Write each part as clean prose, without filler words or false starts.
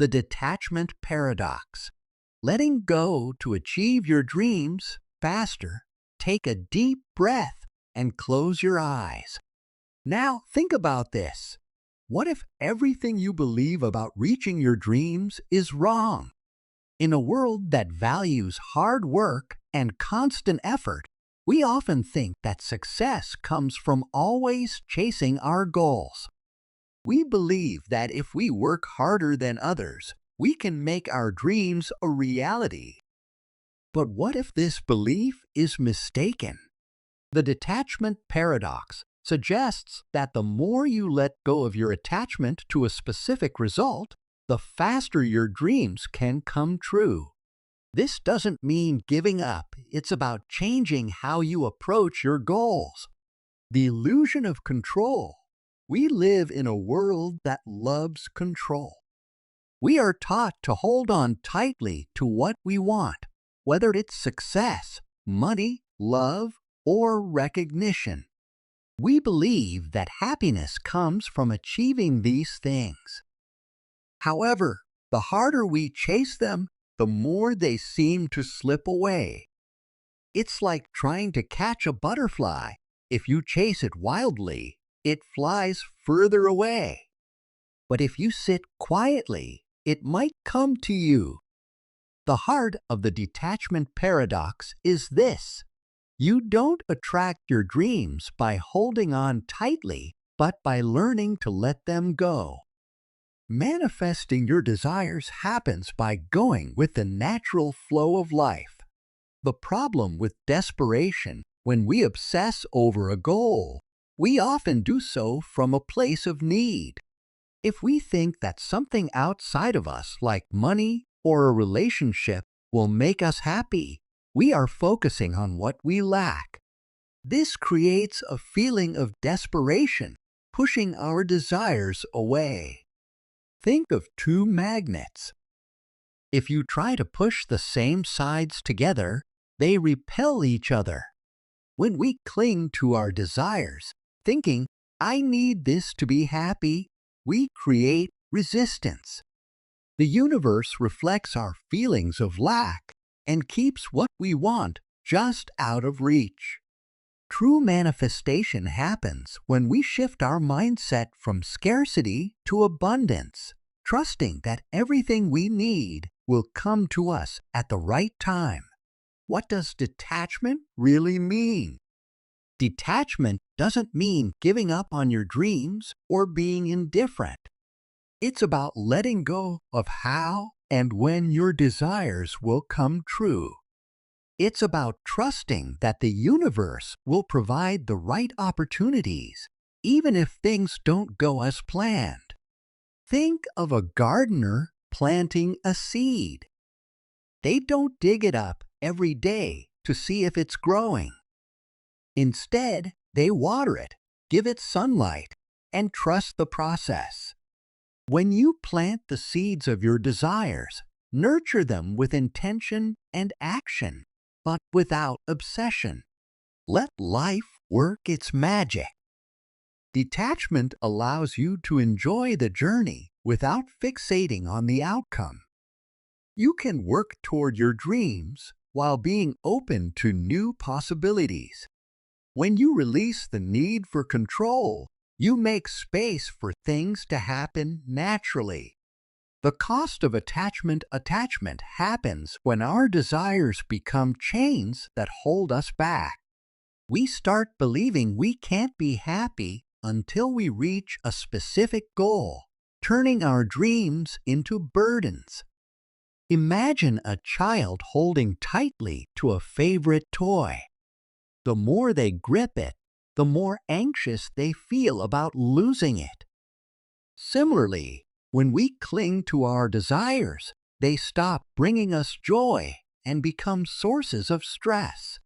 The detachment paradox. Letting go to achieve your dreams faster. Take a deep breath and close your eyes. Now think about this. What if everything you believe about reaching your dreams is wrong? In a world that values hard work and constant effort, we often think that success comes from always chasing our goals. We believe that if we work harder than others, we can make our dreams a reality. But what if this belief is mistaken? The detachment paradox suggests that the more you let go of your attachment to a specific result, the faster your dreams can come true. This doesn't mean giving up. It's about changing how you approach your goals. The illusion of control. We live in a world that loves control. We are taught to hold on tightly to what we want, whether it's success, money, love, or recognition. We believe that happiness comes from achieving these things. However, the harder we chase them, the more they seem to slip away. It's like trying to catch a butterfly. If you chase it wildly, it flies further away. But if you sit quietly, it might come to you. The heart of the detachment paradox is this. You don't attract your dreams by holding on tightly, but by learning to let them go. Manifesting your desires happens by going with the natural flow of life. The problem with desperation, when we obsess over a goal, we often do so from a place of need. If we think that something outside of us, like money or a relationship, will make us happy, we are focusing on what we lack. This creates a feeling of desperation, pushing our desires away. Think of two magnets. If you try to push the same sides together, they repel each other. When we cling to our desires, thinking, "I need this to be happy," we create resistance. The universe reflects our feelings of lack and keeps what we want just out of reach. True manifestation happens when we shift our mindset from scarcity to abundance, trusting that everything we need will come to us at the right time. What does detachment really mean? Detachment doesn't mean giving up on your dreams or being indifferent. It's about letting go of how and when your desires will come true. It's about trusting that the universe will provide the right opportunities, even if things don't go as planned. Think of a gardener planting a seed. They don't dig it up every day to see if it's growing. Instead, they water it, give it sunlight, and trust the process. When you plant the seeds of your desires, nurture them with intention and action, but without obsession. Let life work its magic. Detachment allows you to enjoy the journey without fixating on the outcome. You can work toward your dreams while being open to new possibilities. When you release the need for control, you make space for things to happen naturally. The cost of attachment happens when our desires become chains that hold us back. We start believing we can't be happy until we reach a specific goal, turning our dreams into burdens. Imagine a child holding tightly to a favorite toy. The more they grip it, the more anxious they feel about losing it. Similarly, when we cling to our desires, they stop bringing us joy and become sources of stress.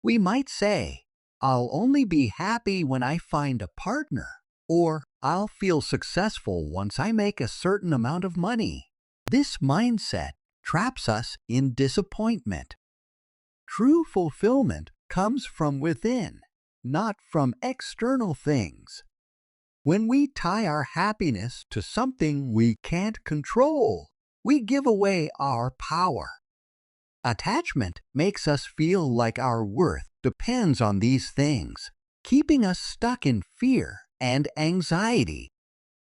We might say, "I'll only be happy when I find a partner," or "I'll feel successful once I make a certain amount of money." This mindset traps us in disappointment. True fulfillment comes from within, not from external things. When we tie our happiness to something we can't control, we give away our power. Attachment makes us feel like our worth depends on these things, keeping us stuck in fear and anxiety.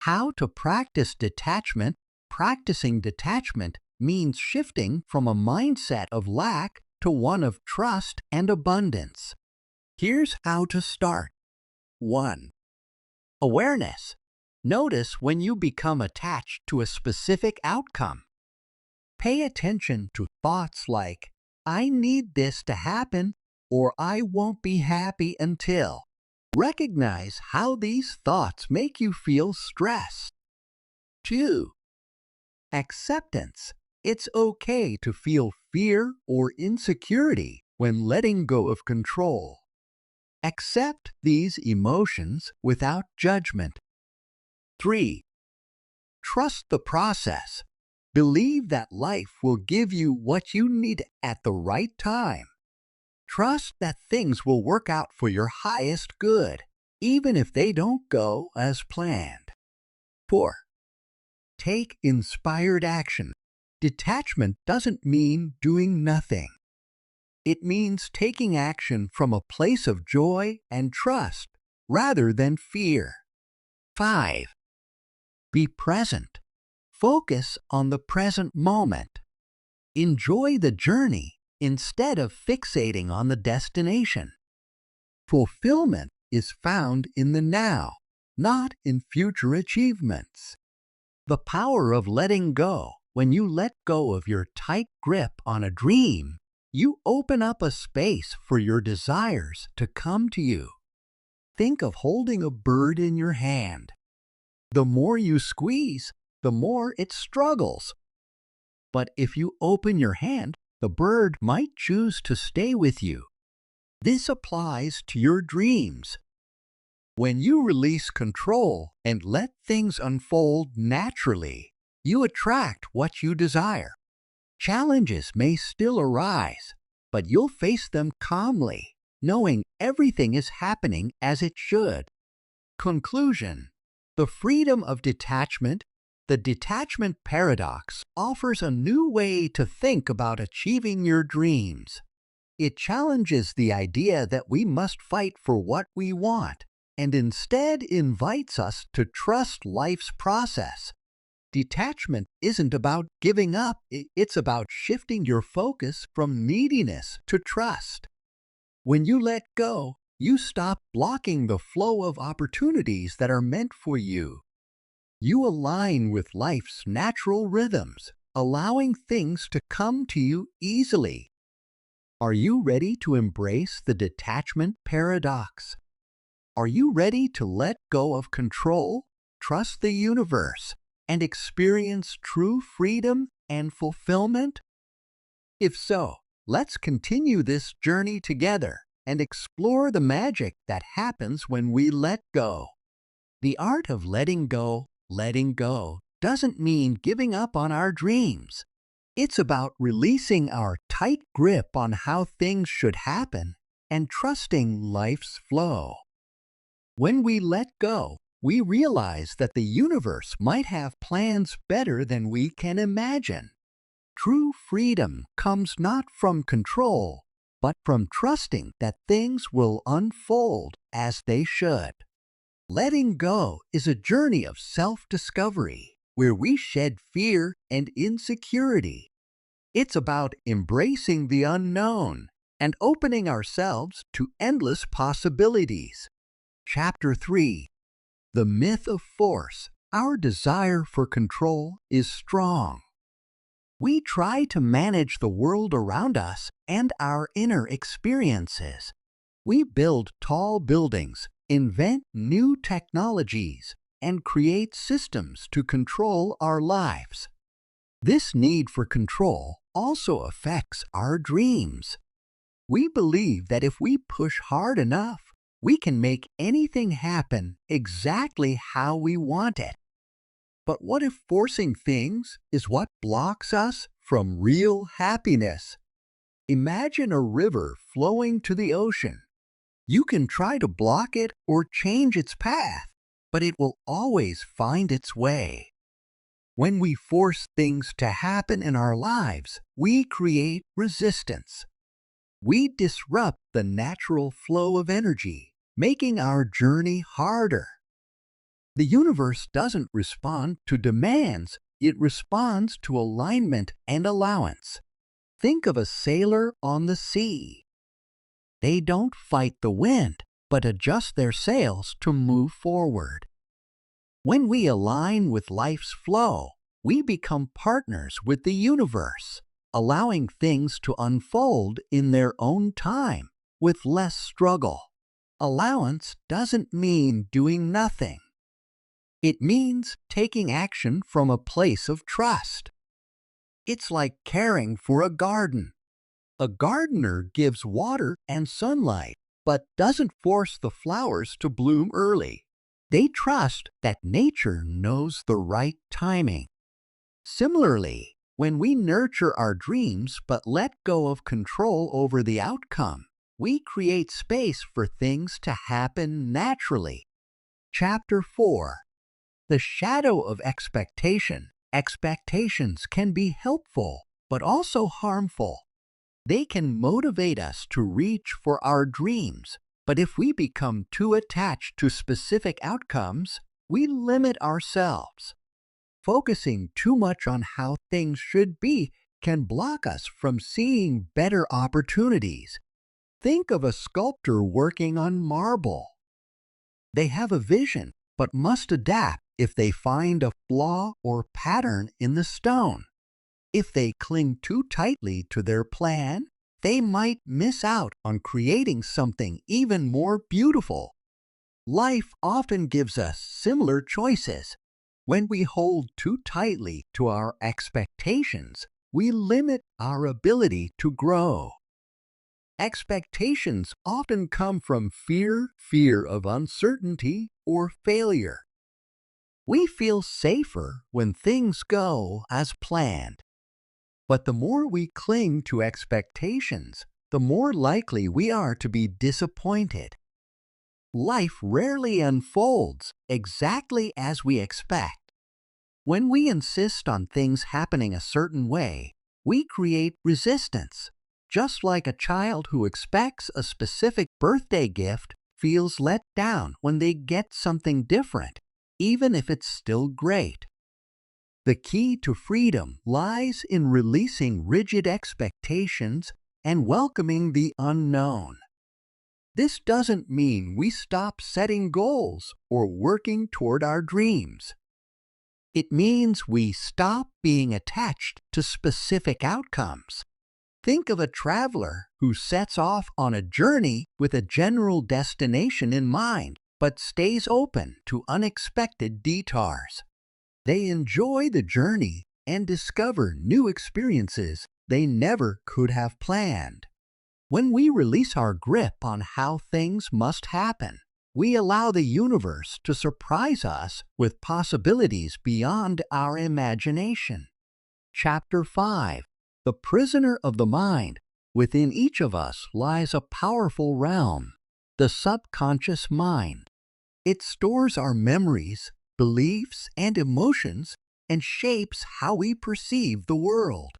How to practice detachment? Practicing detachment means shifting from a mindset of lack to one of trust and abundance. Here's how to start. 1. Awareness. Notice when you become attached to a specific outcome. Pay attention to thoughts like, I need this to happen, or I won't be happy until. Recognize how these thoughts make you feel stressed. 2. Acceptance. It's okay to feel fear or insecurity when letting go of control. Accept these emotions without judgment. 3. Trust the process. Believe that life will give you what you need at the right time. Trust that things will work out for your highest good, even if they don't go as planned. 4. Take inspired action. Detachment doesn't mean doing nothing. It means taking action from a place of joy and trust rather than fear. 5. Be present. Focus on the present moment. Enjoy the journey instead of fixating on the destination. Fulfillment is found in the now, not in future achievements. The power of letting go. When you let go of your tight grip on a dream, you open up a space for your desires to come to you. Think of holding a bird in your hand. The more you squeeze, the more it struggles. But if you open your hand, the bird might choose to stay with you. This applies to your dreams. When you release control and let things unfold naturally, you attract what you desire. Challenges may still arise, but you'll face them calmly, knowing everything is happening as it should. Conclusion. The freedom of detachment. The detachment paradox offers a new way to think about achieving your dreams. It challenges the idea that we must fight for what we want, and instead invites us to trust life's process. Detachment isn't about giving up, it's about shifting your focus from neediness to trust. When you let go, you stop blocking the flow of opportunities that are meant for you. You align with life's natural rhythms, allowing things to come to you easily. Are you ready to embrace the detachment paradox? Are you ready to let go of control, trust the universe, and experience true freedom and fulfillment? If so, let's continue this journey together and explore the magic that happens when we let go. The art of letting go doesn't mean giving up on our dreams. It's about releasing our tight grip on how things should happen and trusting life's flow. When we let go, we realize that the universe might have plans better than we can imagine. True freedom comes not from control, but from trusting that things will unfold as they should. Letting go is a journey of self-discovery where we shed fear and insecurity. It's about embracing the unknown and opening ourselves to endless possibilities. Chapter 3. The Myth of Force. Our desire for control is strong. We try to manage the world around us and our inner experiences. We build tall buildings, invent new technologies, and create systems to control our lives. This need for control also affects our dreams. We believe that if we push hard enough, we can make anything happen exactly how we want it. But what if forcing things is what blocks us from real happiness? Imagine a river flowing to the ocean. You can try to block it or change its path, but it will always find its way. When we force things to happen in our lives, we create resistance. We disrupt the natural flow of energy, making our journey harder. The universe doesn't respond to demands, it responds to alignment and allowance. Think of a sailor on the sea. They don't fight the wind, but adjust their sails to move forward. When we align with life's flow, we become partners with the universe, allowing things to unfold in their own time with less struggle. Allowance doesn't mean doing nothing. It means taking action from a place of trust. It's like caring for a garden. A gardener gives water and sunlight, but doesn't force the flowers to bloom early. They trust that nature knows the right timing. Similarly, when we nurture our dreams but let go of control over the outcome, we create space for things to happen naturally. Chapter 4. The shadow of expectation. Expectations can be helpful, but also harmful. They can motivate us to reach for our dreams, but if we become too attached to specific outcomes, we limit ourselves. Focusing too much on how things should be can block us from seeing better opportunities. Think of a sculptor working on marble. They have a vision, but must adapt if they find a flaw or pattern in the stone. If they cling too tightly to their plan, they might miss out on creating something even more beautiful. Life often gives us similar choices. When we hold too tightly to our expectations, we limit our ability to grow. Expectations often come from fear of uncertainty or failure. We feel safer when things go as planned. But the more we cling to expectations, the more likely we are to be disappointed. Life rarely unfolds exactly as we expect. When we insist on things happening a certain way, we create resistance. Just like a child who expects a specific birthday gift feels let down when they get something different, even if it's still great. The key to freedom lies in releasing rigid expectations and welcoming the unknown. This doesn't mean we stop setting goals or working toward our dreams. It means we stop being attached to specific outcomes. Think of a traveler who sets off on a journey with a general destination in mind, but stays open to unexpected detours. They enjoy the journey and discover new experiences they never could have planned. When we release our grip on how things must happen, we allow the universe to surprise us with possibilities beyond our imagination. Chapter 5. The Prisoner of the Mind. Within each of us lies a powerful realm, the subconscious mind. It stores our memories, beliefs, and emotions, and shapes how we perceive the world.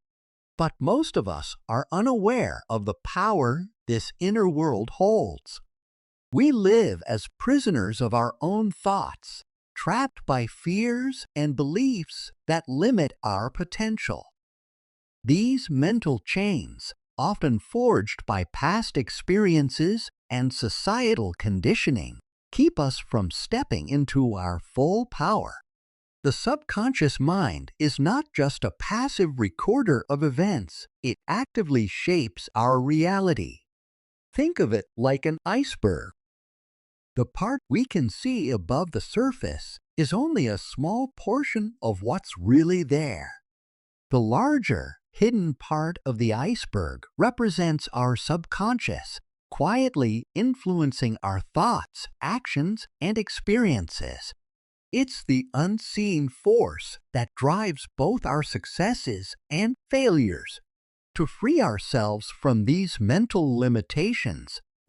But most of us are unaware of the power this inner world holds. We live as prisoners of our own thoughts, trapped by fears and beliefs that limit our potential. These mental chains, often forged by past experiences and societal conditioning, keep us from stepping into our full power. The subconscious mind is not just a passive recorder of events, it actively shapes our reality. Think of it like an iceberg. The part we can see above the surface is only a small portion of what's really there. The larger, hidden part of the iceberg represents our subconscious, quietly influencing our thoughts, actions, and experiences. It's the unseen force that drives both our successes and failures. To free ourselves from these mental limitations,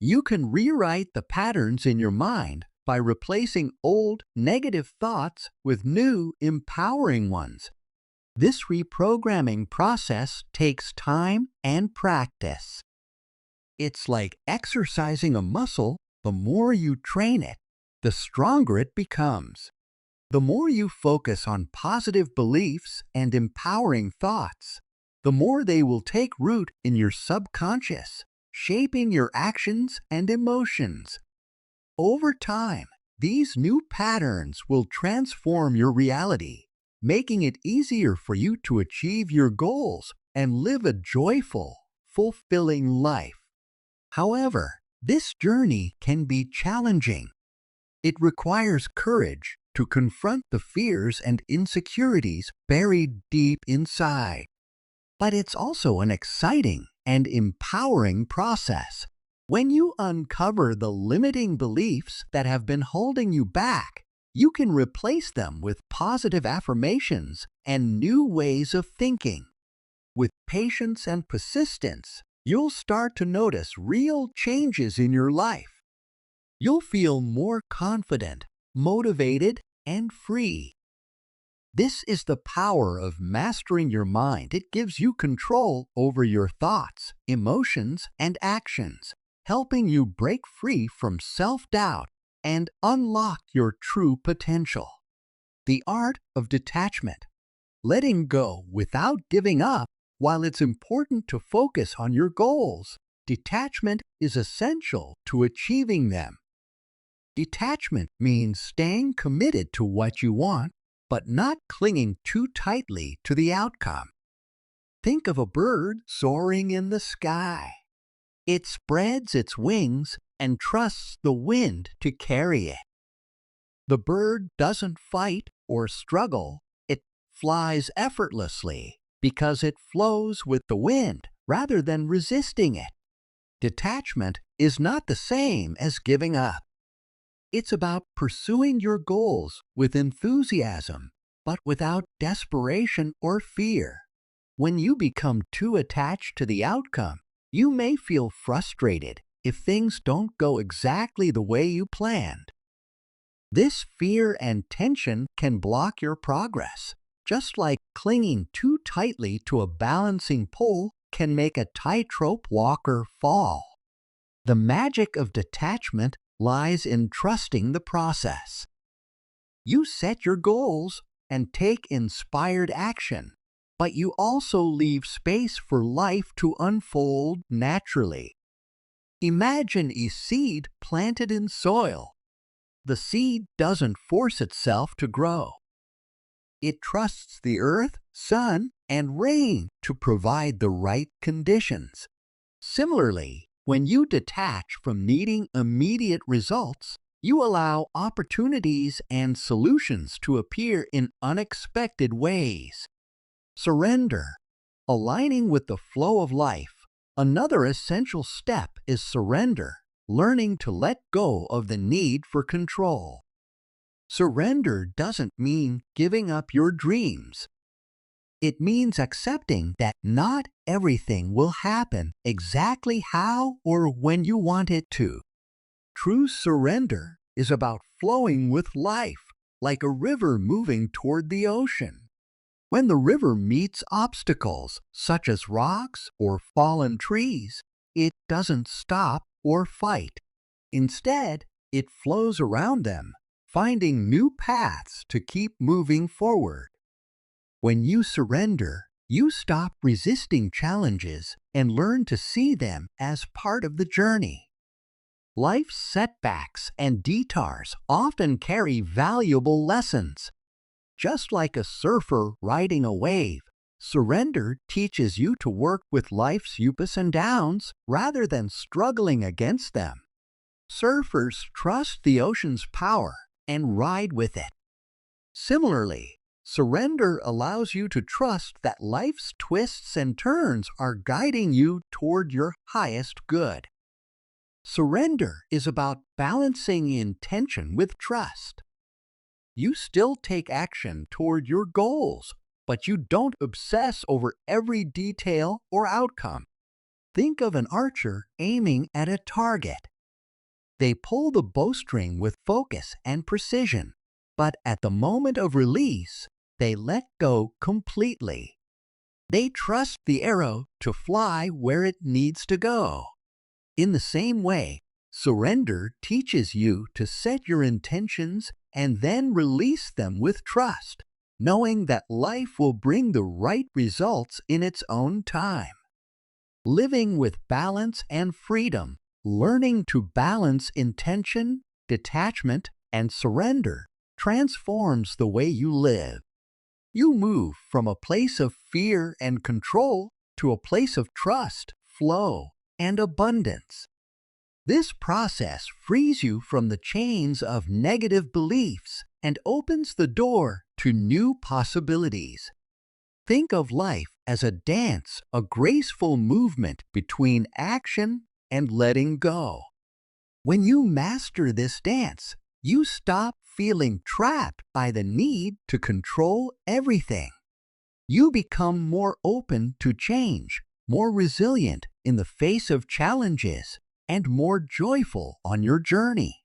You can rewrite the patterns in your mind by replacing old negative thoughts with new empowering ones. This reprogramming process takes time and practice. It's like exercising a muscle. The more you train it, the stronger it becomes. The more you focus on positive beliefs and empowering thoughts, the more they will take root in your subconscious, shaping your actions and emotions. Over time, these new patterns will transform your reality, making it easier for you to achieve your goals and live a joyful, fulfilling life. However, this journey can be challenging. It requires courage to confront the fears and insecurities buried deep inside. But it's also an exciting and empowering process. When you uncover the limiting beliefs that have been holding you back, you can replace them with positive affirmations and new ways of thinking. With patience and persistence, you'll start to notice real changes in your life. You'll feel more confident, motivated, and free. This is the power of mastering your mind. It gives you control over your thoughts, emotions, and actions, helping you break free from self-doubt and unlock your true potential. The art of detachment. Letting go without giving up. While it's important to focus on your goals, detachment is essential to achieving them. Detachment means staying committed to what you want, but not clinging too tightly to the outcome. Think of a bird soaring in the sky. It spreads its wings and trusts the wind to carry it. The bird doesn't fight or struggle. It flies effortlessly because it flows with the wind rather than resisting it. Detachment is not the same as giving up. It's about pursuing your goals with enthusiasm, but without desperation or fear. When you become too attached to the outcome, you may feel frustrated if things don't go exactly the way you planned. This fear and tension can block your progress, just like clinging too tightly to a balancing pole can make a tightrope walker fall. The magic of detachment lies in trusting the process. You set your goals and take inspired action, but you also leave space for life to unfold naturally. Imagine a seed planted in soil. The seed doesn't force itself to grow. It trusts the earth, sun, and rain to provide the right conditions. Similarly, when you detach from needing immediate results, you allow opportunities and solutions to appear in unexpected ways. Surrender. Aligning with the flow of life. Another essential step is surrender, learning to let go of the need for control. Surrender doesn't mean giving up your dreams. It means accepting that not everything will happen exactly how or when you want it to. True surrender is about flowing with life, like a river moving toward the ocean. When the river meets obstacles, such as rocks or fallen trees, it doesn't stop or fight. Instead, it flows around them, finding new paths to keep moving forward. When you surrender, you stop resisting challenges and learn to see them as part of the journey. Life's setbacks and detours often carry valuable lessons. Just like a surfer riding a wave, surrender teaches you to work with life's ups and downs rather than struggling against them. Surfers trust the ocean's power and ride with it. Similarly, surrender allows you to trust that life's twists and turns are guiding you toward your highest good. Surrender is about balancing intention with trust. You still take action toward your goals, but you don't obsess over every detail or outcome. Think of an archer aiming at a target. They pull the bowstring with focus and precision, but at the moment of release, they let go completely. They trust the arrow to fly where it needs to go. In the same way, surrender teaches you to set your intentions and then release them with trust, knowing that life will bring the right results in its own time. Living with balance and freedom, learning to balance intention, detachment, and surrender transforms the way you live. You move from a place of fear and control to a place of trust, flow, and abundance. This process frees you from the chains of negative beliefs and opens the door to new possibilities. Think of life as a dance, a graceful movement between action and letting go. When you master this dance, you stop feeling trapped by the need to control everything. You become more open to change, more resilient in the face of challenges, and more joyful on your journey.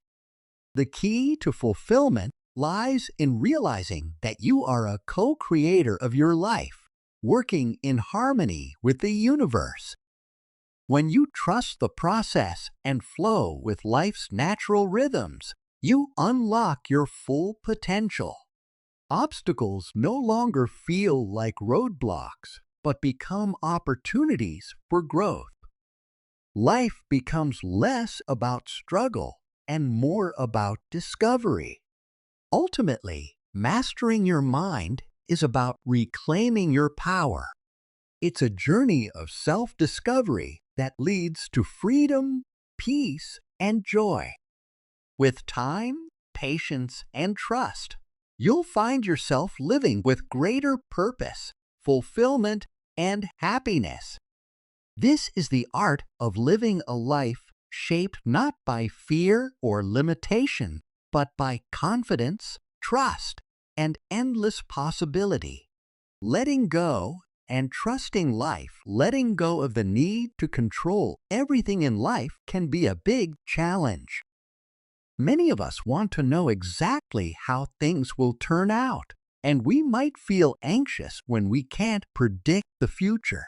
The key to fulfillment lies in realizing that you are a co-creator of your life, working in harmony with the universe. When you trust the process and flow with life's natural rhythms, you unlock your full potential. Obstacles no longer feel like roadblocks, but become opportunities for growth. Life becomes less about struggle and more about discovery. Ultimately, mastering your mind is about reclaiming your power. It's a journey of self-discovery that leads to freedom, peace, and joy. With time, patience, and trust, you'll find yourself living with greater purpose, fulfillment, and happiness. This is the art of living a life shaped not by fear or limitation, but by confidence, trust, and endless possibility. Letting go and trusting life, letting go of the need to control everything in life can be a big challenge. Many of us want to know exactly how things will turn out, and we might feel anxious when we can't predict the future.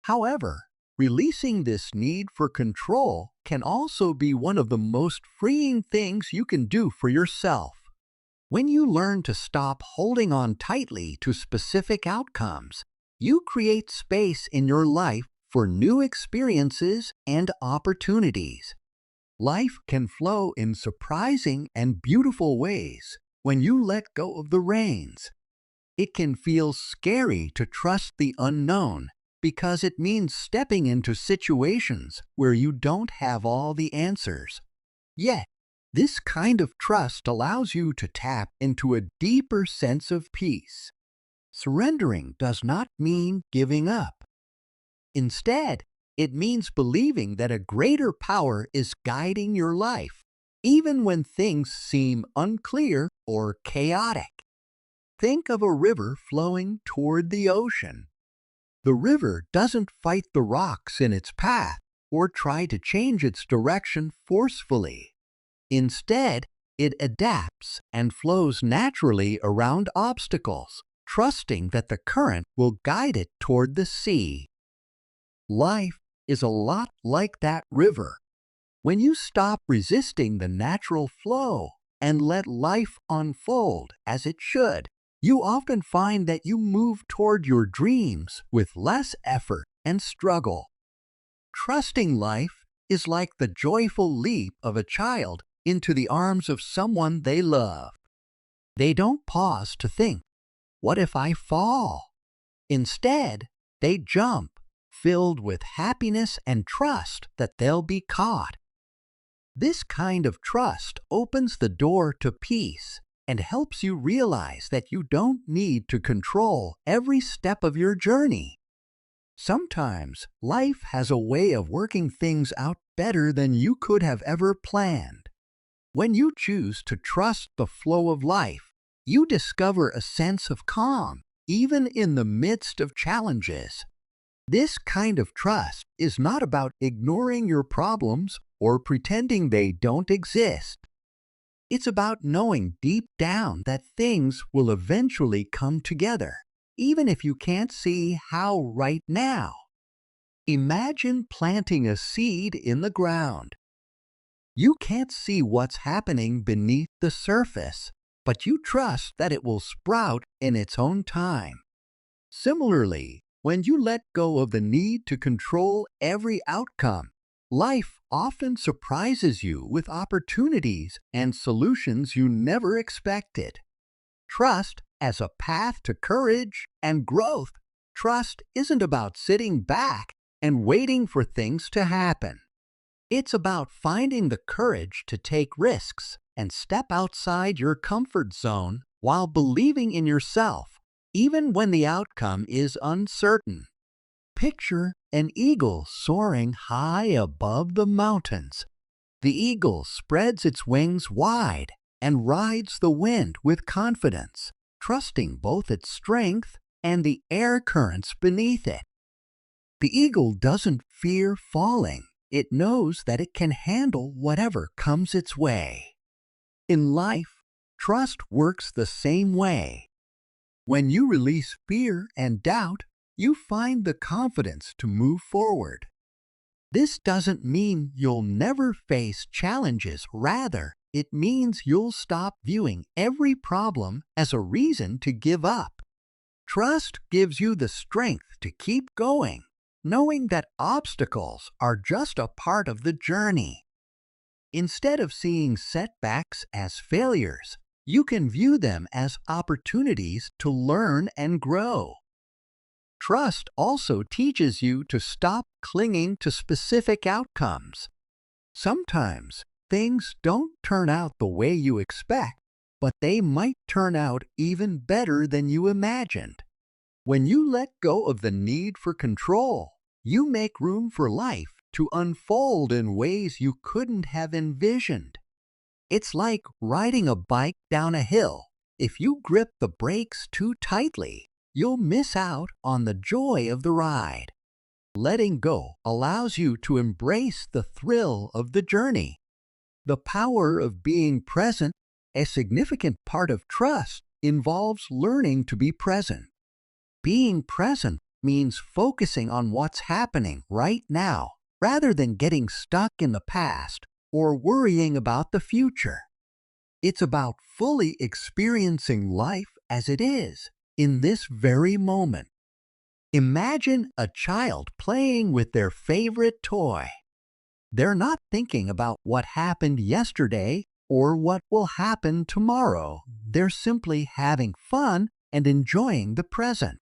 However, releasing this need for control can also be one of the most freeing things you can do for yourself. When you learn to stop holding on tightly to specific outcomes, you create space in your life for new experiences and opportunities. Life can flow in surprising and beautiful ways when you let go of the reins. It can feel scary to trust the unknown because it means stepping into situations where you don't have all the answers. Yet, this kind of trust allows you to tap into a deeper sense of peace. Surrendering does not mean giving up. Instead, it means believing that a greater power is guiding your life, even when things seem unclear or chaotic. Think of a river flowing toward the ocean. The river doesn't fight the rocks in its path or try to change its direction forcefully. Instead, it adapts and flows naturally around obstacles, trusting that the current will guide it toward the sea. Life is a lot like that river. When you stop resisting the natural flow and let life unfold as it should, you often find that you move toward your dreams with less effort and struggle. Trusting life is like the joyful leap of a child into the arms of someone they love. They don't pause to think, "What if I fall?" Instead, they jump, filled with happiness and trust that they'll be caught. This kind of trust opens the door to peace and helps you realize that you don't need to control every step of your journey. Sometimes life has a way of working things out better than you could have ever planned. When you choose to trust the flow of life, you discover a sense of calm, even in the midst of challenges. This kind of trust is not about ignoring your problems or pretending they don't exist. It's about knowing deep down that things will eventually come together, even if you can't see how right now. Imagine planting a seed in the ground. You can't see what's happening beneath the surface, but you trust that it will sprout in its own time. Similarly, when you let go of the need to control every outcome, life often surprises you with opportunities and solutions you never expected. Trust as a path to courage and growth. Trust isn't about sitting back and waiting for things to happen. It's about finding the courage to take risks and step outside your comfort zone while believing in yourself, even when the outcome is uncertain. Picture an eagle soaring high above the mountains. The eagle spreads its wings wide and rides the wind with confidence, trusting both its strength and the air currents beneath it. The eagle doesn't fear falling. It knows that it can handle whatever comes its way. In life, trust works the same way. When you release fear and doubt, you find the confidence to move forward. This doesn't mean you'll never face challenges. Rather, it means you'll stop viewing every problem as a reason to give up. Trust gives you the strength to keep going, knowing that obstacles are just a part of the journey. Instead of seeing setbacks as failures, you can view them as opportunities to learn and grow. Trust also teaches you to stop clinging to specific outcomes. Sometimes things don't turn out the way you expect, but they might turn out even better than you imagined. When you let go of the need for control, you make room for life to unfold in ways you couldn't have envisioned. It's like riding a bike down a hill. If you grip the brakes too tightly, you'll miss out on the joy of the ride. Letting go allows you to embrace the thrill of the journey. The power of being present, a significant part of trust, involves learning to be present. Being present means focusing on what's happening right now, rather than getting stuck in the past or worrying about the future. It's about fully experiencing life as it is, in this very moment. Imagine a child playing with their favorite toy. They're not thinking about what happened yesterday or what will happen tomorrow. They're simply having fun and enjoying the present.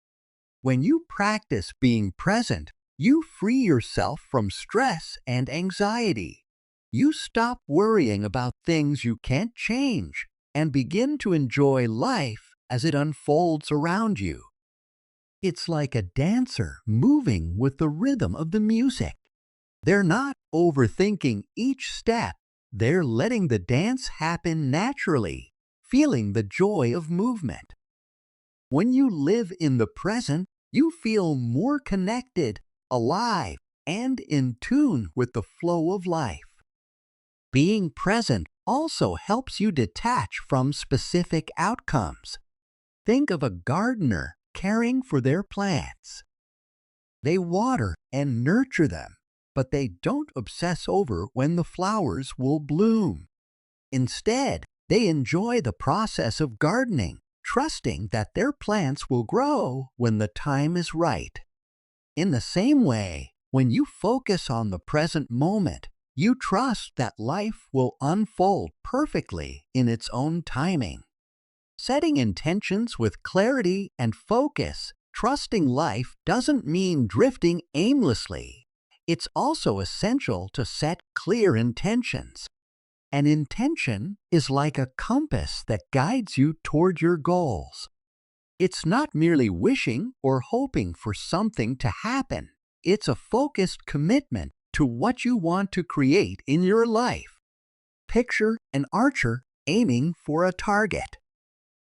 When you practice being present, you free yourself from stress and anxiety. You stop worrying about things you can't change and begin to enjoy life as it unfolds around you. It's like a dancer moving with the rhythm of the music. They're not overthinking each step. They're letting the dance happen naturally, feeling the joy of movement. When you live in the present, you feel more connected, alive, and in tune with the flow of life. Being present also helps you detach from specific outcomes. Think of a gardener caring for their plants. They water and nurture them, but they don't obsess over when the flowers will bloom. Instead, they enjoy the process of gardening, trusting that their plants will grow when the time is right. In the same way, when you focus on the present moment, you trust that life will unfold perfectly in its own timing. Setting intentions with clarity and focus, trusting life doesn't mean drifting aimlessly. It's also essential to set clear intentions. An intention is like a compass that guides you toward your goals. It's not merely wishing or hoping for something to happen. It's a focused commitment to what you want to create in your life. Picture an archer aiming for a target.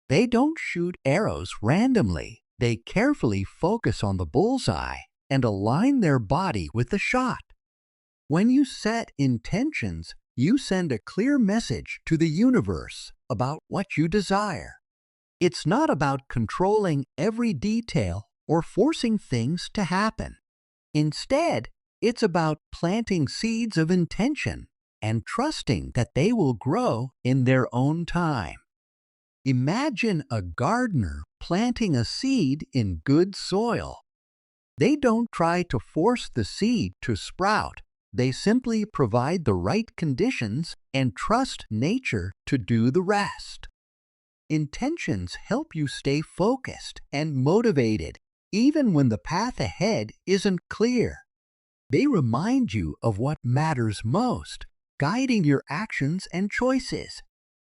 They don't shoot arrows randomly. They carefully focus on the bullseye, and align their body with the shot. When you set intentions, you send a clear message to the universe about what you desire. It's not about controlling every detail or forcing things to happen. Instead, it's about planting seeds of intention and trusting that they will grow in their own time. Imagine a gardener planting a seed in good soil. They don't try to force the seed to sprout. They simply provide the right conditions and trust nature to do the rest. Intentions help you stay focused and motivated even when the path ahead isn't clear. They remind you of what matters most, guiding your actions and choices.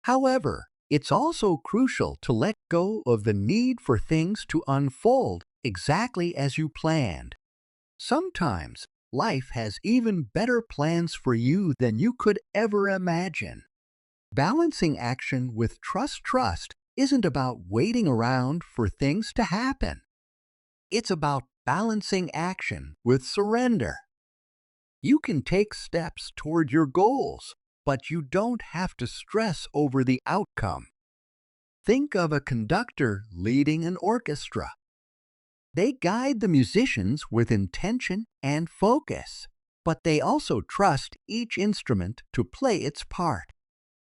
However, it's also crucial to let go of the need for things to unfold exactly as you planned. Sometimes, life has even better plans for you than you could ever imagine. Balancing action with trust isn't about waiting around for things to happen. It's about balancing action with surrender. You can take steps toward your goals, but you don't have to stress over the outcome. Think of a conductor leading an orchestra. They guide the musicians with intention and focus, but they also trust each instrument to play its part.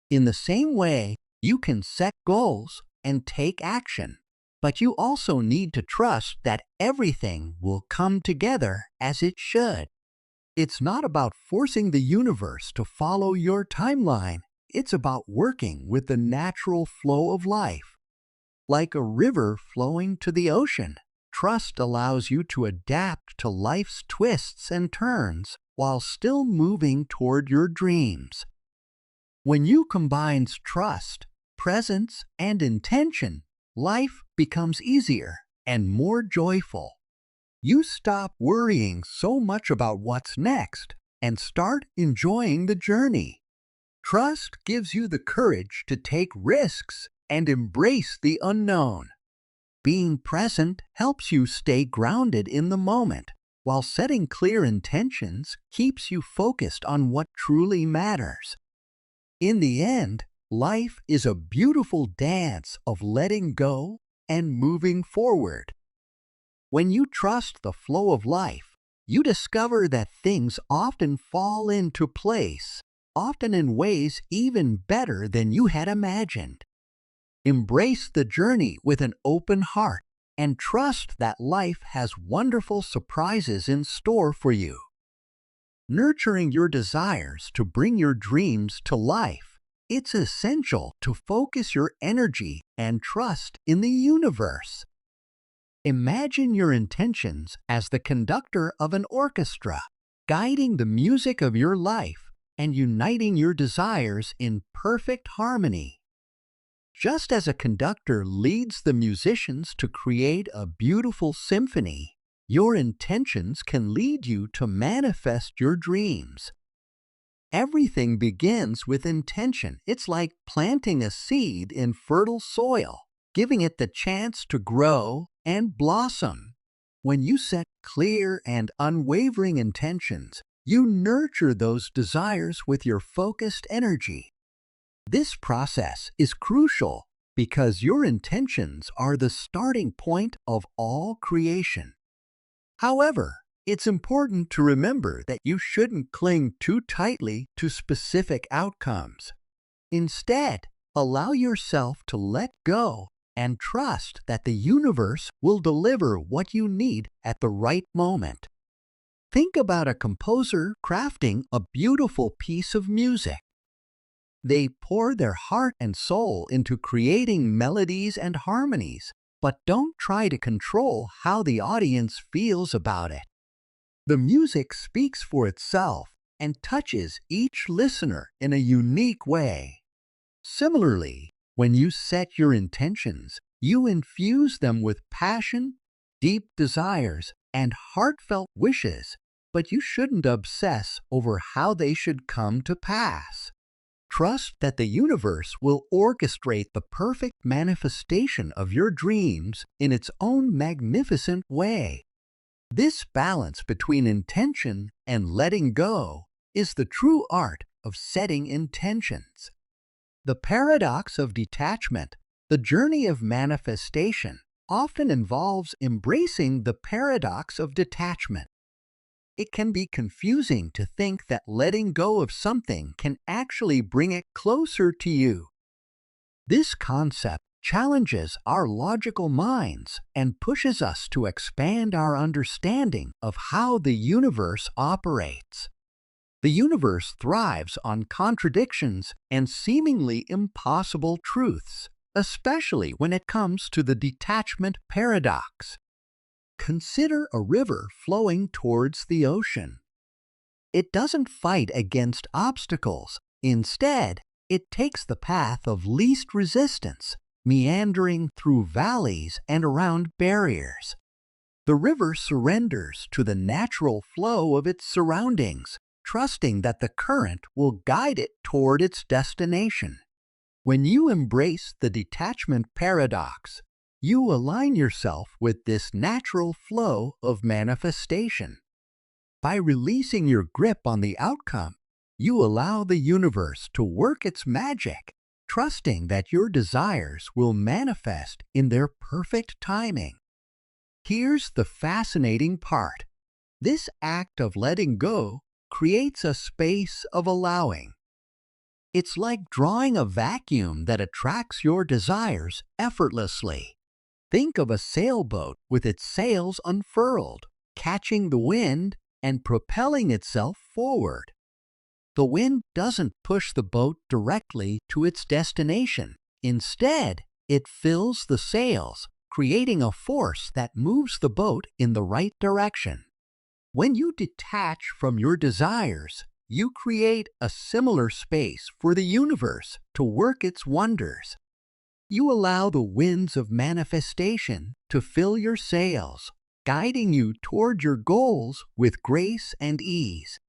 In the same way, you can set goals and take action, but you also need to trust that everything will come together as it should. It's not about forcing the universe to follow your timeline. It's about working with the natural flow of life. Like a river flowing to the ocean, trust allows you to adapt to life's twists and turns while still moving toward your dreams. When you combine trust, presence, and intention, life becomes easier and more joyful. You stop worrying so much about what's next and start enjoying the journey. Trust gives you the courage to take risks and embrace the unknown. Being present helps you stay grounded in the moment, while setting clear intentions keeps you focused on what truly matters. In the end, life is a beautiful dance of letting go and moving forward. When you trust the flow of life, you discover that things often fall into place, often in ways even better than you had imagined. Embrace the journey with an open heart and trust that life has wonderful surprises in store for you. Nurturing your desires to bring your dreams to life, it's essential to focus your energy and trust in the universe. Imagine your intentions as the conductor of an orchestra, guiding the music of your life and uniting your desires in perfect harmony. Just as a conductor leads the musicians to create a beautiful symphony, your intentions can lead you to manifest your dreams. Everything begins with intention. It's like planting a seed in fertile soil, giving it the chance to grow and blossom. When you set clear and unwavering intentions, you nurture those desires with your focused energy. This process is crucial because your intentions are the starting point of all creation. However, it's important to remember that you shouldn't cling too tightly to specific outcomes. Instead, allow yourself to let go and trust that the universe will deliver what you need at the right moment. Think about a composer crafting a beautiful piece of music. They pour their heart and soul into creating melodies and harmonies, but don't try to control how the audience feels about it. The music speaks for itself and touches each listener in a unique way. Similarly, when you set your intentions, you infuse them with passion, deep desires, and heartfelt wishes, but you shouldn't obsess over how they should come to pass. Trust that the universe will orchestrate the perfect manifestation of your dreams in its own magnificent way. This balance between intention and letting go is the true art of setting intentions. The paradox of detachment, the journey of manifestation, often involves embracing the paradox of detachment. It can be confusing to think that letting go of something can actually bring it closer to you. This concept challenges our logical minds and pushes us to expand our understanding of how the universe operates. The universe thrives on contradictions and seemingly impossible truths, especially when it comes to the detachment paradox. Consider a river flowing towards the ocean. It doesn't fight against obstacles. Instead, it takes the path of least resistance, meandering through valleys and around barriers. The river surrenders to the natural flow of its surroundings, trusting that the current will guide it toward its destination. When you embrace the detachment paradox, you align yourself with this natural flow of manifestation. By releasing your grip on the outcome, you allow the universe to work its magic, trusting that your desires will manifest in their perfect timing. Here's the fascinating part. This act of letting go creates a space of allowing. It's like drawing a vacuum that attracts your desires effortlessly. Think of a sailboat with its sails unfurled, catching the wind and propelling itself forward. The wind doesn't push the boat directly to its destination. Instead, it fills the sails, creating a force that moves the boat in the right direction. When you detach from your desires, you create a similar space for the universe to work its wonders. You allow the winds of manifestation to fill your sails, guiding you toward your goals with grace and ease.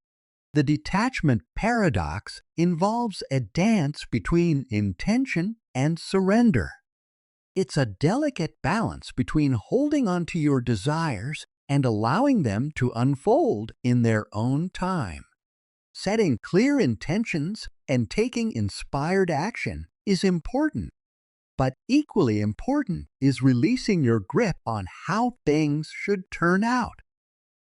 The detachment paradox involves a dance between intention and surrender. It's a delicate balance between holding on to your desires and allowing them to unfold in their own time. Setting clear intentions and taking inspired action is important, but equally important is releasing your grip on how things should turn out.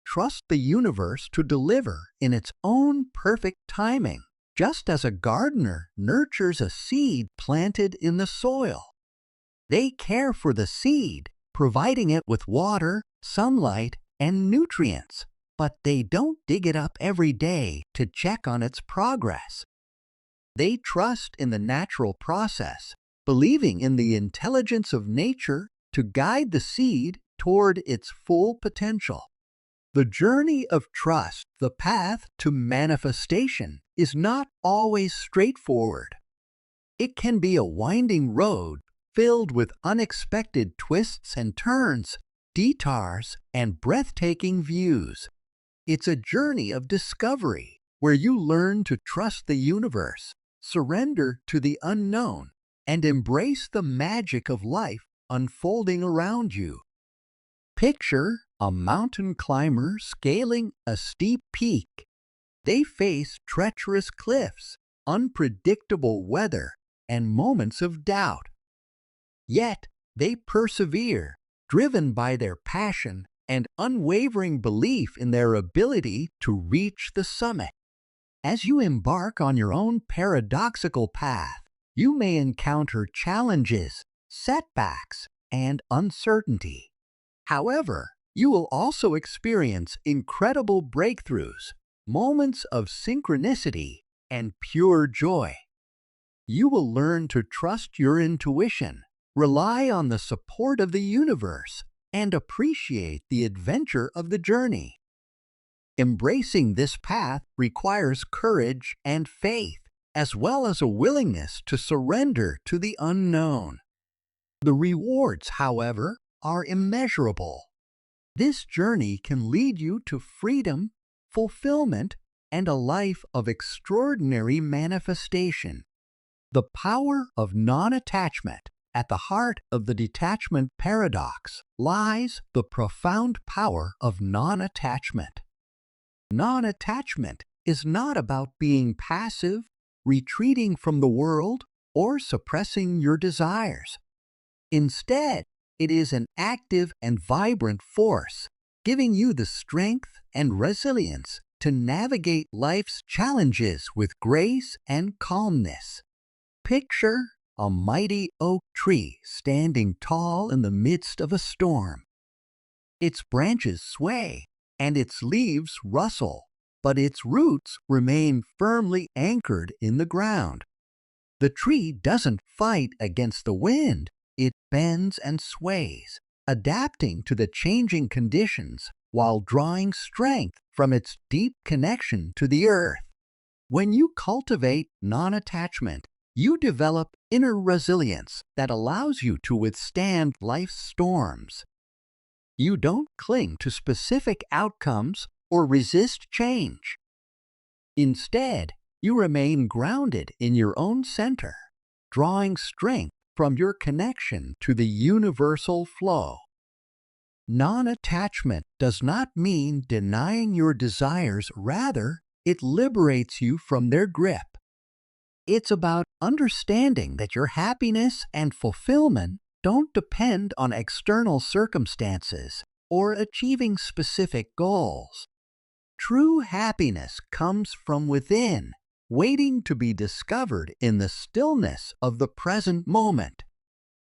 Trust the universe to deliver in its own perfect timing, just as a gardener nurtures a seed planted in the soil. They care for the seed, providing it with water, sunlight, and nutrients, but they don't dig it up every day to check on its progress. They trust in the natural process, believing in the intelligence of nature to guide the seed toward its full potential. The journey of trust, the path to manifestation, is not always straightforward. It can be a winding road filled with unexpected twists and turns, detours, and breathtaking views. It's a journey of discovery where you learn to trust the universe, surrender to the unknown, and embrace the magic of life unfolding around you. Picture a mountain climber scaling a steep peak. They face treacherous cliffs, unpredictable weather, and moments of doubt. Yet they persevere, driven by their passion and unwavering belief in their ability to reach the summit. As you embark on your own paradoxical path, you may encounter challenges, setbacks, and uncertainty. However, you will also experience incredible breakthroughs, moments of synchronicity, and pure joy. You will learn to trust your intuition, rely on the support of the universe, and appreciate the adventure of the journey. Embracing this path requires courage and faith, as well as a willingness to surrender to the unknown. The rewards, however, are immeasurable. This journey can lead you to freedom, fulfillment, and a life of extraordinary manifestation. The power of non-attachment At the heart of the detachment paradox lies the profound power of non-attachment. Non-attachment is not about being passive, retreating from the world, or suppressing your desires. Instead, it is an active and vibrant force, giving you the strength and resilience to navigate life's challenges with grace and calmness. Picture a mighty oak tree standing tall in the midst of a storm. Its branches sway and its leaves rustle, but its roots remain firmly anchored in the ground. The tree doesn't fight against the wind, it bends and sways, adapting to the changing conditions while drawing strength from its deep connection to the earth. When you cultivate non-attachment, you develop inner resilience that allows you to withstand life's storms. You don't cling to specific outcomes or resist change. Instead, you remain grounded in your own center, drawing strength from your connection to the universal flow. Non-attachment does not mean denying your desires, rather, it liberates you from their grip. It's about understanding that your happiness and fulfillment don't depend on external circumstances or achieving specific goals. True happiness comes from within, waiting to be discovered in the stillness of the present moment.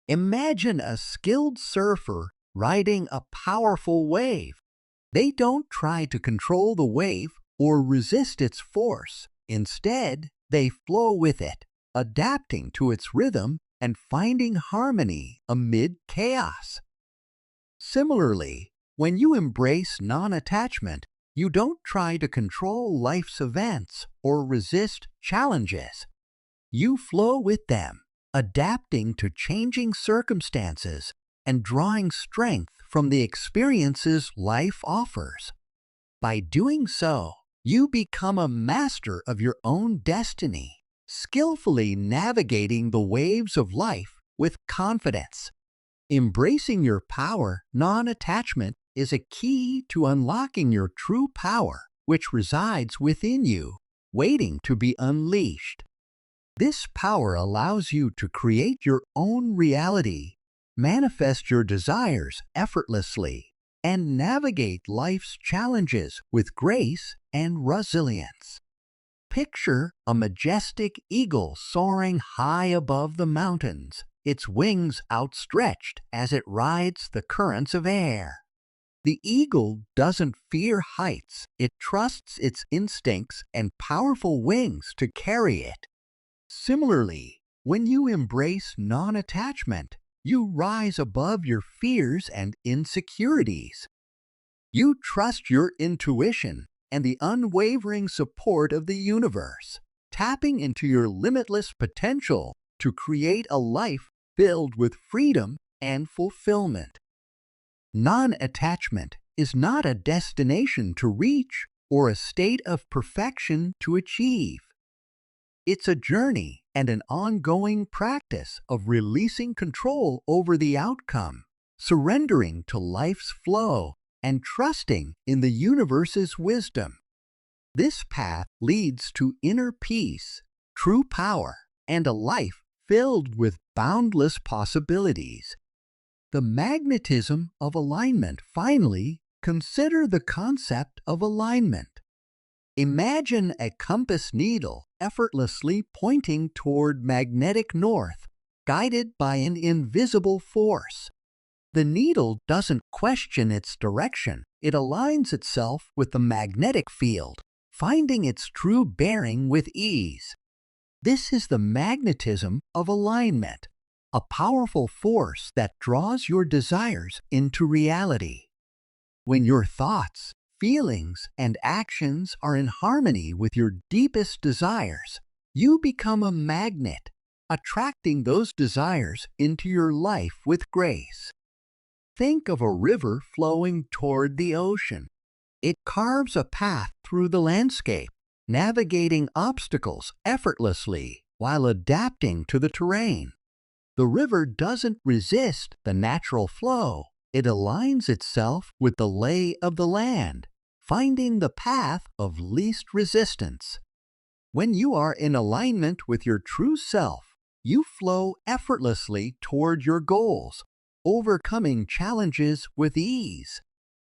Imagine a skilled surfer riding a powerful wave. They don't try to control the wave or resist its force. Instead, they flow with it, adapting to its rhythm and finding harmony amid chaos. Similarly, when you embrace non-attachment, you don't try to control life's events or resist challenges. You flow with them, adapting to changing circumstances and drawing strength from the experiences life offers. By doing so, you become a master of your own destiny, skillfully navigating the waves of life with confidence. Embracing your power, non-attachment, is a key to unlocking your true power, which resides within you, waiting to be unleashed. This power allows you to create your own reality, manifest your desires effortlessly, and navigate life's challenges with grace and resilience. Picture a majestic eagle soaring high above the mountains, its wings outstretched as it rides the currents of air. The eagle doesn't fear heights, it trusts its instincts and powerful wings to carry it. Similarly, when you embrace non-attachment, you rise above your fears and insecurities. You trust your intuition and the unwavering support of the universe, tapping into your limitless potential to create a life filled with freedom and fulfillment. Non-attachment is not a destination to reach or a state of perfection to achieve. It's a journey and an ongoing practice of releasing control over the outcome, surrendering to life's flow, and trusting in the universe's wisdom. This path leads to inner peace, true power, and a life filled with boundless possibilities. The magnetism of alignment. Finally, consider the concept of alignment. Imagine a compass needle effortlessly pointing toward magnetic north, guided by an invisible force. The needle doesn't question its direction, it aligns itself with the magnetic field, finding its true bearing with ease. This is the magnetism of alignment, a powerful force that draws your desires into reality. When your thoughts, feelings, and actions are in harmony with your deepest desires, you become a magnet, attracting those desires into your life with grace. Think of a river flowing toward the ocean. It carves a path through the landscape, navigating obstacles effortlessly while adapting to the terrain. The river doesn't resist the natural flow. It aligns itself with the lay of the land, finding the path of least resistance. When you are in alignment with your true self, you flow effortlessly toward your goals, overcoming challenges with ease.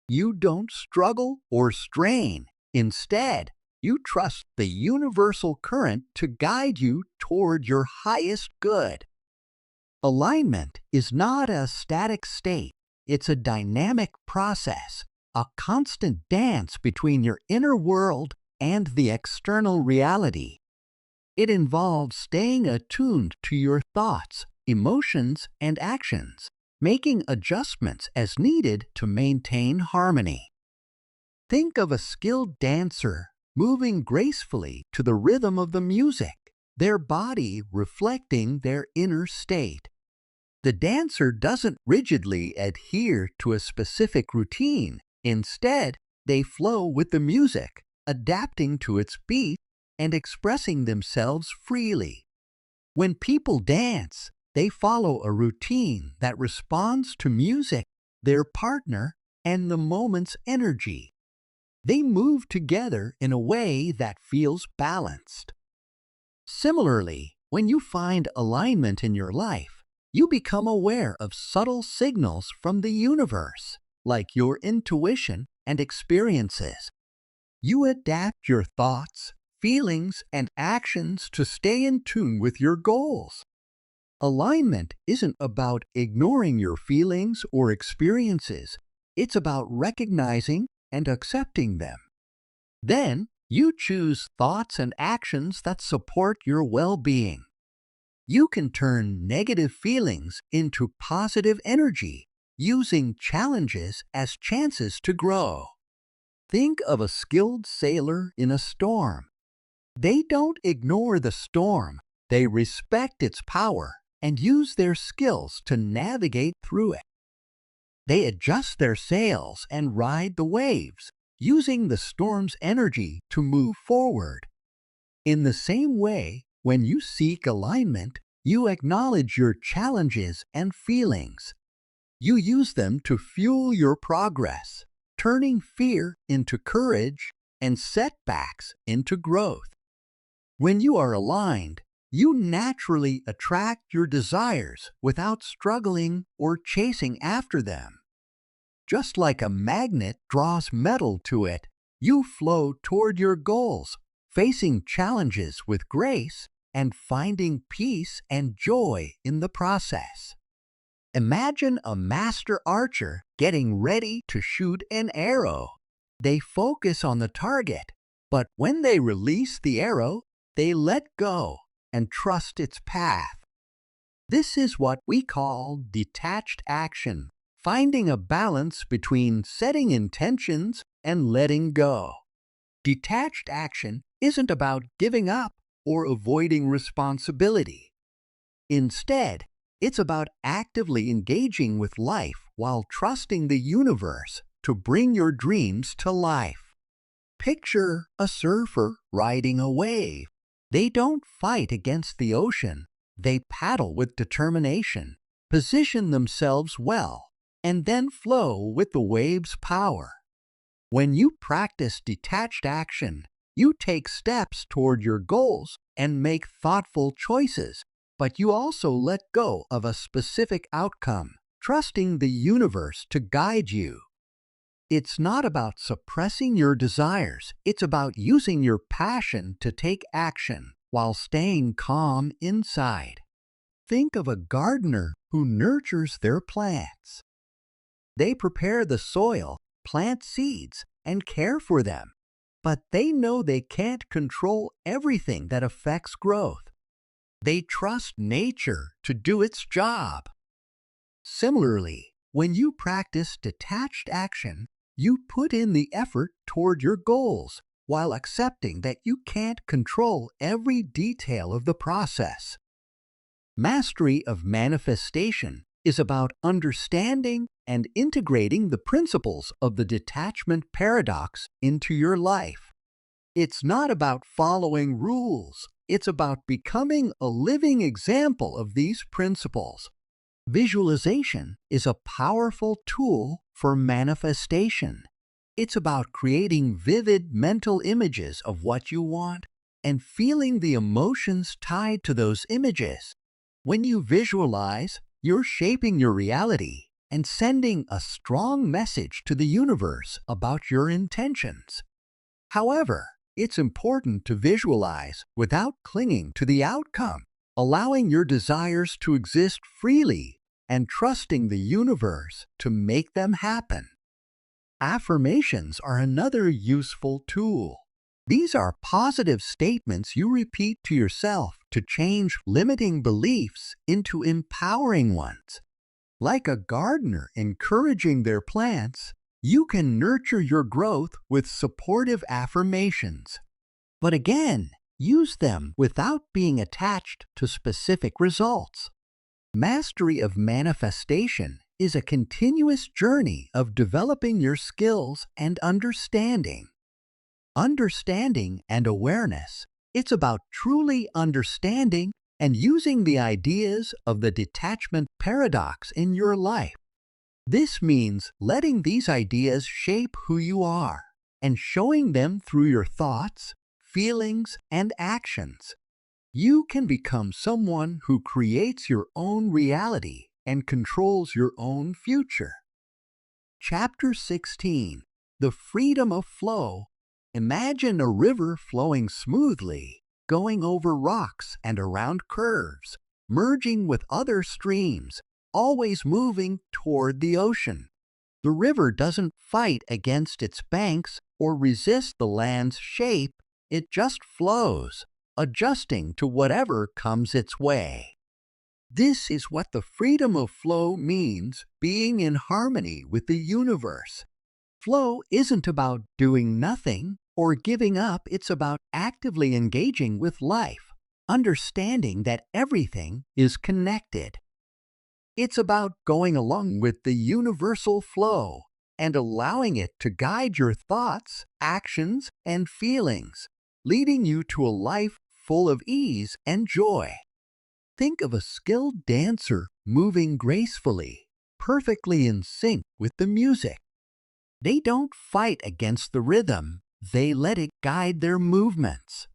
You don't struggle or strain. Instead, you trust the universal current to guide you toward your highest good. Alignment is not a static state. It's a dynamic process, a constant dance between your inner world and the external reality. It involves staying attuned to your thoughts, emotions, and actions, making adjustments as needed to maintain harmony. Think of a skilled dancer moving gracefully to the rhythm of the music, their body reflecting their inner state. The dancer doesn't rigidly adhere to a specific routine. Instead, they flow with the music, adapting to its beat and expressing themselves freely. When people dance, they follow a routine that responds to music, their partner, and the moment's energy. They move together in a way that feels balanced. Similarly, when you find alignment in your life, you become aware of subtle signals from the universe, like your intuition and experiences. You adapt your thoughts, feelings, and actions to stay in tune with your goals. Alignment isn't about ignoring your feelings or experiences. It's about recognizing and accepting them. Then, you choose thoughts and actions that support your well-being. You can turn negative feelings into positive energy, using challenges as chances to grow. Think of a skilled sailor in a storm. They don't ignore the storm. They respect its power and use their skills to navigate through it. They adjust their sails and ride the waves, using the storm's energy to move forward. In the same way, when you seek alignment, you acknowledge your challenges and feelings. You use them to fuel your progress, turning fear into courage and setbacks into growth. When you are aligned, you naturally attract your desires without struggling or chasing after them. Just like a magnet draws metal to it, you flow toward your goals, facing challenges with grace and finding peace and joy in the process. Imagine a master archer getting ready to shoot an arrow. They focus on the target, but when they release the arrow, they let go and trust its path. This is what we call detached action, finding a balance between setting intentions and letting go. Detached action isn't about giving up or avoiding responsibility. Instead, it's about actively engaging with life while trusting the universe to bring your dreams to life. Picture a surfer riding a wave. They don't fight against the ocean. They paddle with determination, position themselves well, and then flow with the wave's power. When you practice detached action, you take steps toward your goals and make thoughtful choices, but you also let go of a specific outcome, trusting the universe to guide you. It's not about suppressing your desires. It's about using your passion to take action while staying calm inside. Think of a gardener who nurtures their plants. They prepare the soil, plant seeds, and care for them. But they know they can't control everything that affects growth. They trust nature to do its job. Similarly, when you practice detached action, you put in the effort toward your goals while accepting that you can't control every detail of the process. Mastery of manifestation is about understanding and integrating the principles of the detachment paradox into your life. It's not about following rules, It's about becoming a living example of these principles. Visualization is a powerful tool for manifestation. It's about creating vivid mental images of what you want and feeling the emotions tied to those images. When you visualize, you're shaping your reality and sending a strong message to the universe about your intentions. However, it's important to visualize without clinging to the outcome, allowing your desires to exist freely and trusting the universe to make them happen. Affirmations are another useful tool. These are positive statements you repeat to yourself to change limiting beliefs into empowering ones. Like a gardener encouraging their plants, you can nurture your growth with supportive affirmations. But again, use them without being attached to specific results. Mastery of manifestation is a continuous journey of developing your skills and understanding. Understanding and awareness. It's about truly understanding and using the ideas of the detachment paradox in your life. This means letting these ideas shape who you are and showing them through your thoughts, feelings, and actions. You can become someone who creates your own reality and controls your own future. Chapter 16. The Freedom of Flow. Imagine a river flowing smoothly, going over rocks and around curves, merging with other streams, always moving toward the ocean. The river doesn't fight against its banks or resist the land's shape, it just flows, adjusting to whatever comes its way. This is what the freedom of flow means, being in harmony with the universe. Flow isn't about doing nothing or giving up, it's about actively engaging with life, understanding that everything is connected. It's about going along with the universal flow and allowing it to guide your thoughts, actions, and feelings, leading you to a life full of ease and joy. Think of a skilled dancer moving gracefully, perfectly in sync with the music. They don't fight against the rhythm, they let it guide their movements.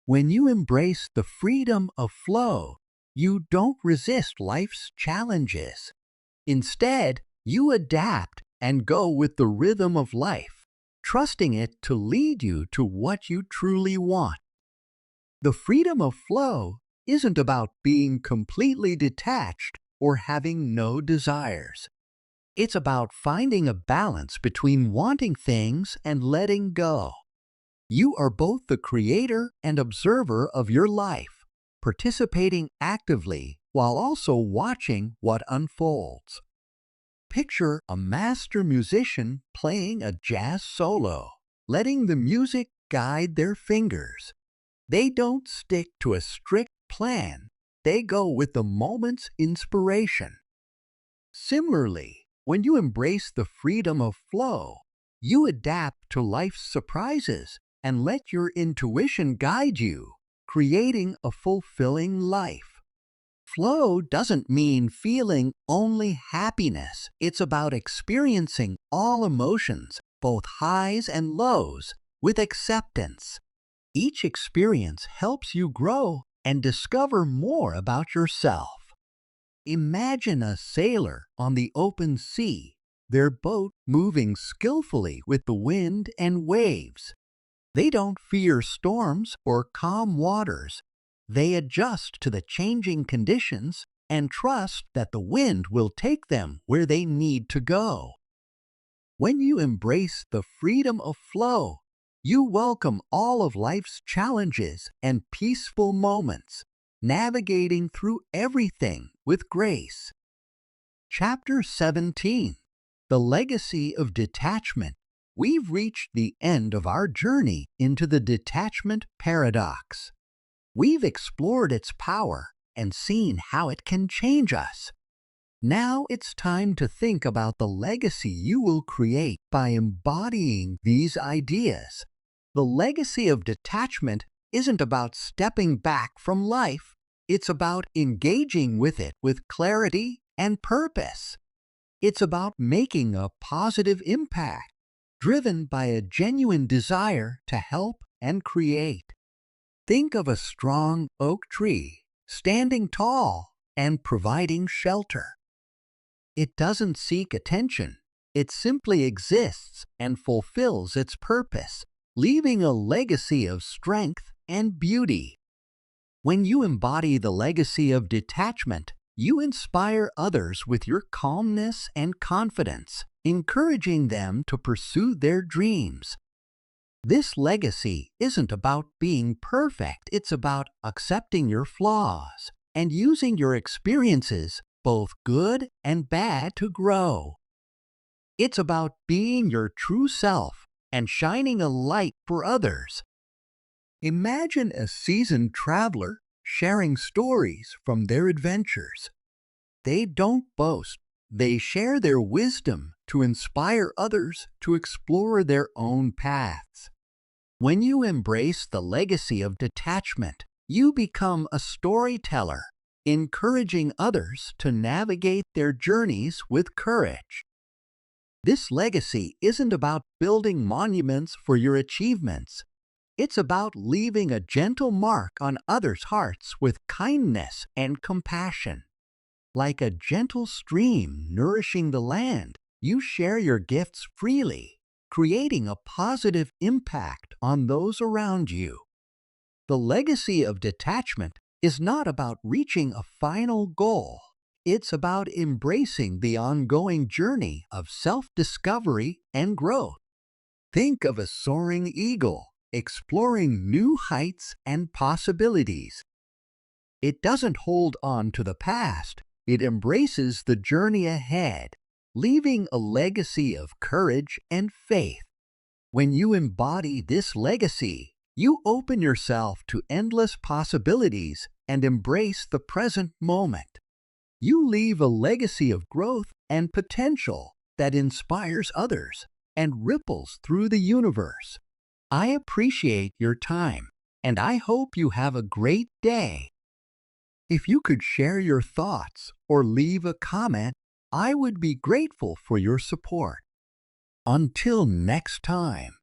When you embrace the freedom of flow, you don't resist life's challenges. Instead, you adapt and go with the rhythm of life, trusting it to lead you to what you truly want. The freedom of flow isn't about being completely detached or having no desires. It's about finding a balance between wanting things and letting go. You are both the creator and observer of your life, participating actively while also watching what unfolds. Picture a master musician playing a jazz solo, letting the music guide their fingers. They don't stick to a strict plan, they go with the moment's inspiration. Similarly, when you embrace the freedom of flow, you adapt to life's surprises and let your intuition guide you, creating a fulfilling life. Flow doesn't mean feeling only happiness. It's about experiencing all emotions, both highs and lows, with acceptance. Each experience helps you grow and discover more about yourself. Imagine a sailor on the open sea, their boat moving skillfully with the wind and waves. They don't fear storms or calm waters. They adjust to the changing conditions and trust that the wind will take them where they need to go. When you embrace the freedom of flow, you welcome all of life's challenges and peaceful moments, navigating through everything with grace. Chapter 17. The Legacy of Detachment. We've reached the end of our journey into the detachment paradox. We've explored its power and seen how it can change us. Now it's time to think about the legacy you will create by embodying these ideas. The legacy of detachment isn't about stepping back from life. It's about engaging with it with clarity and purpose. It's about making a positive impact, driven by a genuine desire to help and create. Think of a strong oak tree, standing tall and providing shelter. It doesn't seek attention. It simply exists and fulfills its purpose, leaving a legacy of strength and beauty. When you embody the legacy of detachment, you inspire others with your calmness and confidence, encouraging them to pursue their dreams. This legacy isn't about being perfect, it's about accepting your flaws and using your experiences, both good and bad, to grow. It's about being your true self and shining a light for others. Imagine a seasoned traveler sharing stories from their adventures. They don't boast, they share their wisdom to inspire others to explore their own paths. When you embrace the legacy of detachment, you become a storyteller, encouraging others to navigate their journeys with courage. This legacy isn't about building monuments for your achievements. It's about leaving a gentle mark on others' hearts with kindness and compassion. Like a gentle stream nourishing the land, you share your gifts freely, creating a positive impact on those around you. The legacy of detachment is not about reaching a final goal. It's about embracing the ongoing journey of self-discovery and growth. Think of a soaring eagle exploring new heights and possibilities. It doesn't hold on to the past, it embraces the journey ahead, leaving a legacy of courage and faith. When you embody this legacy, you open yourself to endless possibilities and embrace the present moment. You leave a legacy of growth and potential that inspires others and ripples through the universe. I appreciate your time, and I hope you have a great day. If you could share your thoughts or leave a comment, I would be grateful for your support. Until next time.